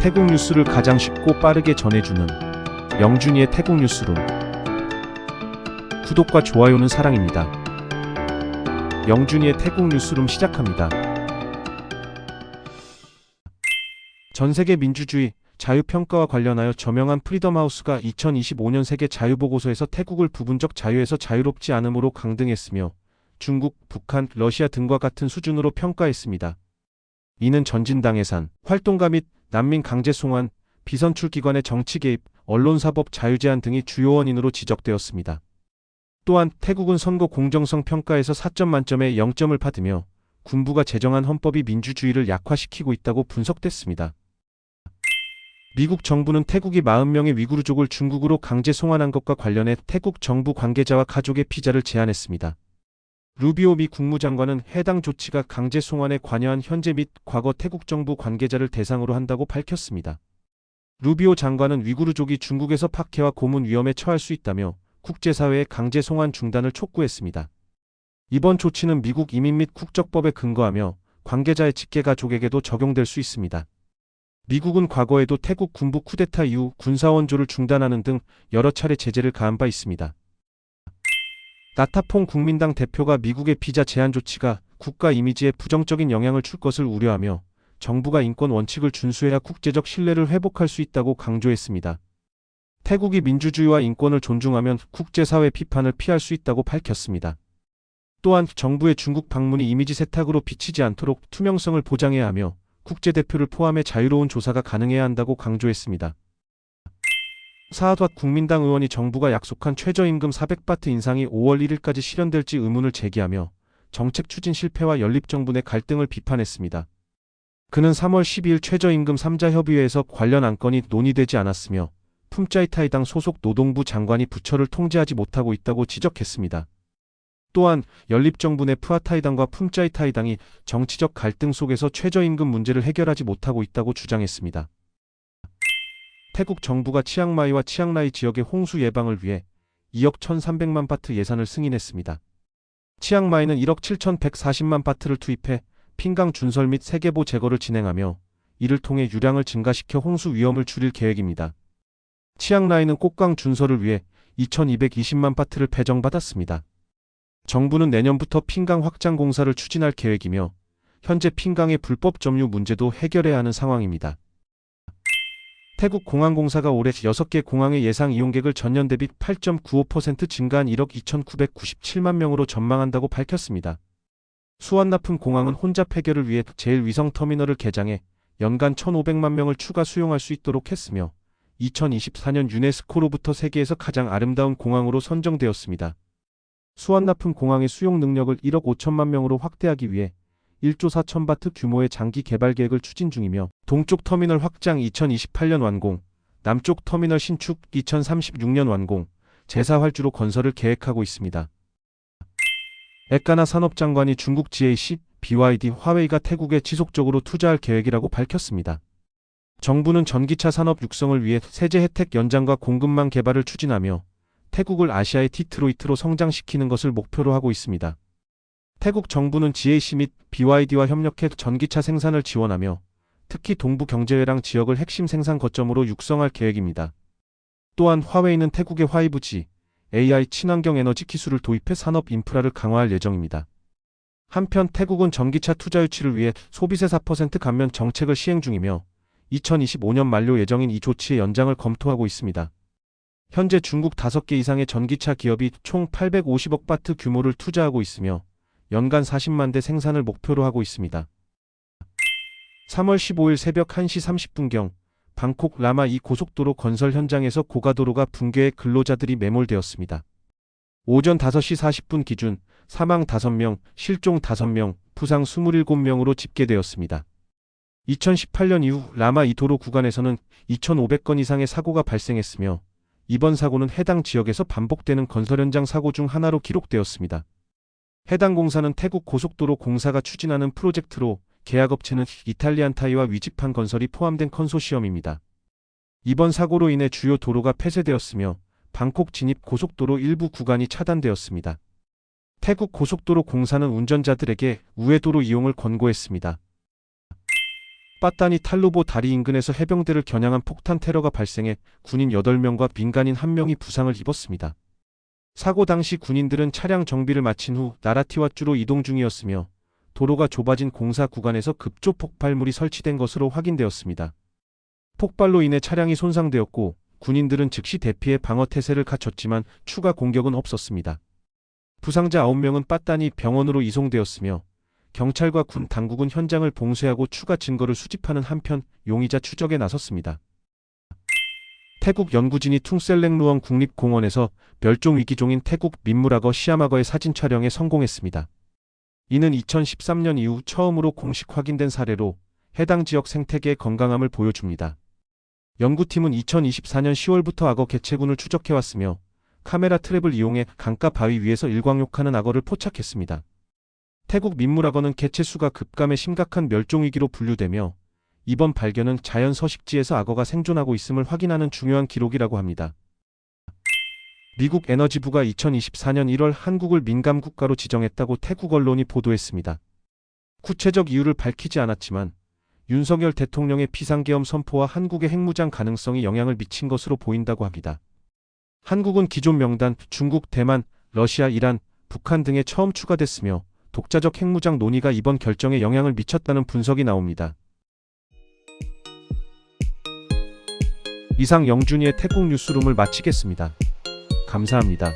태국 뉴스를 가장 쉽고 빠르게 전해주는 영준이의 태국 뉴스룸. 구독과 좋아요는 사랑입니다. 영준이의 태국 뉴스룸 시작합니다. 전세계 민주주의, 자유평가와 관련하여 저명한 프리덤하우스가 2025년 세계 자유보고서에서 태국을 부분적 자유에서 자유롭지 않음으로 강등했으며 중국, 북한, 러시아 등과 같은 수준으로 평가했습니다. 이는 전진당해산, 활동가 및 난민 강제 송환, 비선출기관의 정치 개입, 언론사법 자유 제한 등이 주요 원인으로 지적되었습니다. 또한 태국은 선거 공정성 평가에서 4점 만점에 0점을 받으며 군부가 제정한 헌법이 민주주의를 약화시키고 있다고 분석됐습니다. 미국 정부는 태국이 40명의 위구르족을 중국으로 강제 송환한 것과 관련해 태국 정부 관계자와 가족의 피자를 제안했습니다. 루비오 미 국무장관은 해당 조치가 강제 송환에 관여한 현재 및 과거 태국 정부 관계자를 대상으로 한다고 밝혔습니다. 루비오 장관은 위구르족이 중국에서 박해와 고문 위험에 처할 수 있다며 국제사회의 강제 송환 중단을 촉구했습니다. 이번 조치는 미국 이민 및 국적법에 근거하며 관계자의 직계 가족에게도 적용될 수 있습니다. 미국은 과거에도 태국 군부 쿠데타 이후 군사원조를 중단하는 등 여러 차례 제재를 가한 바 있습니다. 나타퐁 국민당 대표가 미국의 비자 제한 조치가 국가 이미지에 부정적인 영향을 줄 것을 우려하며 정부가 인권 원칙을 준수해야 국제적 신뢰를 회복할 수 있다고 강조했습니다. 태국이 민주주의와 인권을 존중하면 국제사회 비판을 피할 수 있다고 밝혔습니다. 또한 정부의 중국 방문이 이미지 세탁으로 비치지 않도록 투명성을 보장해야 하며 국제대표를 포함해 자유로운 조사가 가능해야 한다고 강조했습니다. 사하닷 국민당 의원이 정부가 약속한 최저임금 400바트 인상이 5월 1일까지 실현될지 의문을 제기하며 정책 추진 실패와 연립정부 내 갈등을 비판했습니다. 그는 3월 12일 최저임금 3자 협의회에서 관련 안건이 논의되지 않았으며 품짜이타이당 소속 노동부 장관이 부처를 통제하지 못하고 있다고 지적했습니다. 또한 연립정부 내 푸아타이당과 품짜이타이당이 정치적 갈등 속에서 최저임금 문제를 해결하지 못하고 있다고 주장했습니다. 태국 정부가 치앙마이와 치앙라이 지역의 홍수 예방을 위해 2억 1,300만 바트 예산을 승인했습니다. 치앙마이는 1억 7,140만 바트를 투입해 핑강 준설 및 세계보 제거를 진행하며 이를 통해 유량을 증가시켜 홍수 위험을 줄일 계획입니다. 치앙라이는 꽃강 준설을 위해 2,220만 바트를 배정받았습니다. 정부는 내년부터 핑강 확장 공사를 추진할 계획이며 현재 핑강의 불법 점유 문제도 해결해야 하는 상황입니다. 태국 공항공사가 올해 6개 공항의 예상 이용객을 전년 대비 8.95% 증가한 1억 2,997만 명으로 전망한다고 밝혔습니다. 수완나품 공항은 혼잡 해결을 위해 제1위성터미널을 개장해 연간 1,500만 명을 추가 수용할 수 있도록 했으며 2024년 유네스코로부터 세계에서 가장 아름다운 공항으로 선정되었습니다. 수완나품 공항의 수용 능력을 1억 5천만 명으로 확대하기 위해 1조 4천 바트 규모의 장기 개발 계획을 추진 중이며 동쪽 터미널 확장 2028년 완공, 남쪽 터미널 신축 2036년 완공, 제4활주로 건설을 계획하고 있습니다. 에까나 산업장관이 중국 GAC, BYD, 화웨이가 태국에 지속적으로 투자할 계획이라고 밝혔습니다. 정부는 전기차 산업 육성을 위해 세제 혜택 연장과 공급망 개발을 추진하며 태국을 아시아의 디트로이트로 성장시키는 것을 목표로 하고 있습니다. 태국 정부는 GAC 및 BYD와 협력해 전기차 생산을 지원하며 특히 동부 경제회랑 지역을 핵심 생산 거점으로 육성할 계획입니다. 또한 화웨이는 태국의 5G, AI 친환경 에너지 기술을 도입해 산업 인프라를 강화할 예정입니다. 한편 태국은 전기차 투자 유치를 위해 소비세 4% 감면 정책을 시행 중이며 2025년 만료 예정인 이 조치의 연장을 검토하고 있습니다. 현재 중국 5개 이상의 전기차 기업이 총 850억 바트 규모를 투자하고 있으며 연간 40만 대 생산을 목표로 하고 있습니다. 3월 15일 새벽 1시 30분경 방콕 라마2 고속도로 건설 현장에서 고가도로가 붕괴해 근로자들이 매몰되었습니다. 오전 5시 40분 기준 사망 5명, 실종 5명, 부상 27명으로 집계되었습니다. 2018년 이후 라마2 도로 구간에서는 2,500건 이상의 사고가 발생했으며 이번 사고는 해당 지역에서 반복되는 건설 현장 사고 중 하나로 기록되었습니다. 해당 공사는 태국 고속도로 공사가 추진하는 프로젝트로 계약업체는 이탈리안 타이와 위지판 건설이 포함된 컨소시엄입니다. 이번 사고로 인해 주요 도로가 폐쇄되었으며 방콕 진입 고속도로 일부 구간이 차단되었습니다. 태국 고속도로 공사는 운전자들에게 우회도로 이용을 권고했습니다. 빠따니 탈루보 다리 인근에서 해병대를 겨냥한 폭탄 테러가 발생해 군인 8명과 민간인 1명이 부상을 입었습니다. 사고 당시 군인들은 차량 정비를 마친 후 나라티와주로 이동 중이었으며 도로가 좁아진 공사 구간에서 급조 폭발물이 설치된 것으로 확인되었습니다. 폭발로 인해 차량이 손상되었고 군인들은 즉시 대피해 방어 태세를 갖췄지만 추가 공격은 없었습니다. 부상자 9명은 빠따니 병원으로 이송되었으며 경찰과 군 당국은 현장을 봉쇄하고 추가 증거를 수집하는 한편 용의자 추적에 나섰습니다. 태국 연구진이 퉁셀랭루엉 국립공원에서 멸종위기종인 태국 민물악어 시아마거의 사진 촬영에 성공했습니다. 이는 2013년 이후 처음으로 공식 확인된 사례로 해당 지역 생태계의 건강함을 보여줍니다. 연구팀은 2024년 10월부터 악어 개체군을 추적해왔으며 카메라 트랩을 이용해 강가 바위 위에서 일광욕하는 악어를 포착했습니다. 태국 민물악어는 개체 수가 급감해 심각한 멸종위기로 분류되며 이번 발견은 자연 서식지에서 악어가 생존하고 있음을 확인하는 중요한 기록이라고 합니다. 미국 에너지부가 2024년 1월 한국을 민감 국가로 지정했다고 태국 언론이 보도했습니다. 구체적 이유를 밝히지 않았지만 윤석열 대통령의 비상계엄 선포와 한국의 핵무장 가능성이 영향을 미친 것으로 보인다고 합니다. 한국은 기존 명단 중국, 대만, 러시아, 이란, 북한 등에 처음 추가됐으며 독자적 핵무장 논의가 이번 결정에 영향을 미쳤다는 분석이 나옵니다. 이상 영준이의 태국 뉴스룸을 마치겠습니다. 감사합니다.